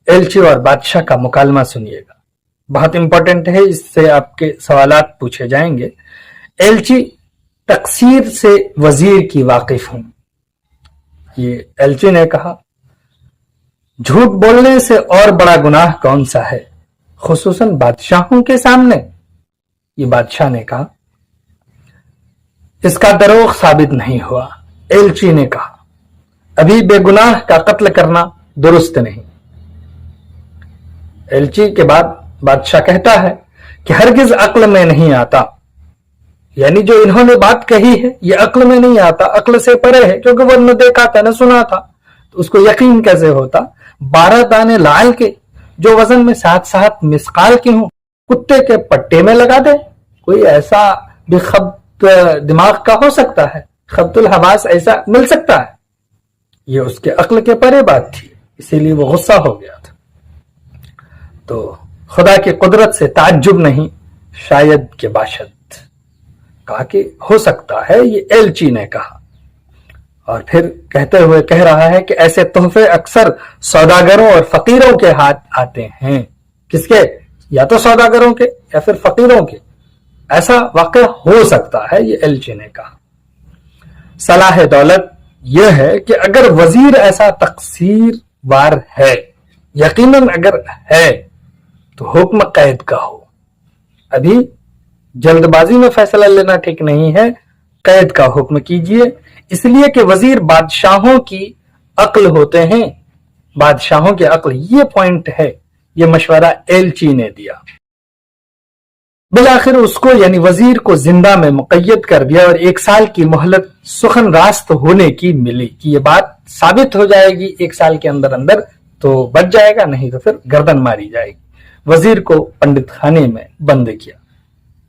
एलची और बादशाह का मुकालमा सुनिएगा, बहुत इंपॉर्टेंट है, इससे आपके सवालात पूछे जाएंगे। एलची तकसीर से वजीर की वाकिफ हूं, ये एलची ने कहा। झूठ बोलने से और बड़ा गुनाह कौन सा है, खुसूसन बादशाहों के सामने, ये बादशाह ने कहा। इसका दरोग साबित नहीं हुआ, एलची ने कहा। अभी बेगुनाह का कत्ल करना दुरुस्त नहीं। एलची के बाद बादशाह कहता है कि हरगिज अक्ल में नहीं आता, यानी जो इन्होंने बात कही है ये अक्ल में नहीं आता, अक्ल से परे है, क्योंकि वो न देखा था न सुना था, तो उसको यकीन कैसे होता। 12 दाने लाल के जो वजन में 7-7 मिसकाल की हों, कुत्ते के पट्टे में लगा दे, कोई ऐसा बेखब्त दिमाग का हो सकता है, खब्तुल हवास ऐसा मिल सकता है। ये उसके अक्ल के परे बात थी, इसीलिए वो गुस्सा हो गया था। तो खुदा की कुदरत से ताज्जुब नहीं, शायद के बाशद, कहा कि हो सकता है, ये एलची ने कहा। और फिर कहते हुए कह रहा है कि ऐसे तोहफे अक्सर सौदागरों और फकीरों के हाथ आते हैं। किसके? या तो सौदागरों के या फिर फकीरों के। ऐसा वाकया हो सकता है, ये एलची ने कहा। सलाह दौलत यह है कि अगर वजीर ऐसा तकसीरवार है, यकीनन अगर है, तो हुक्म कैद का हो। अभी जल्दबाजी में फैसला लेना ठीक नहीं है, कैद का हुक्म कीजिए, इसलिए कि वजीर बादशाहों की अक्ल होते हैं, बादशाहों की अक्ल, ये पॉइंट है। ये मशवरा एलची ने दिया। बिलाखिर उसको यानी वजीर को जिंदा में मुक़य्यद कर दिया और 1 साल की मोहलत सुखन रास्त होने की मिली कि ये बात साबित हो जाएगी 1 साल के अंदर अंदर तो बच जाएगा, नहीं तो फिर गर्दन मारी जाएगी। वजीर को पंडित खाने में बंद किया।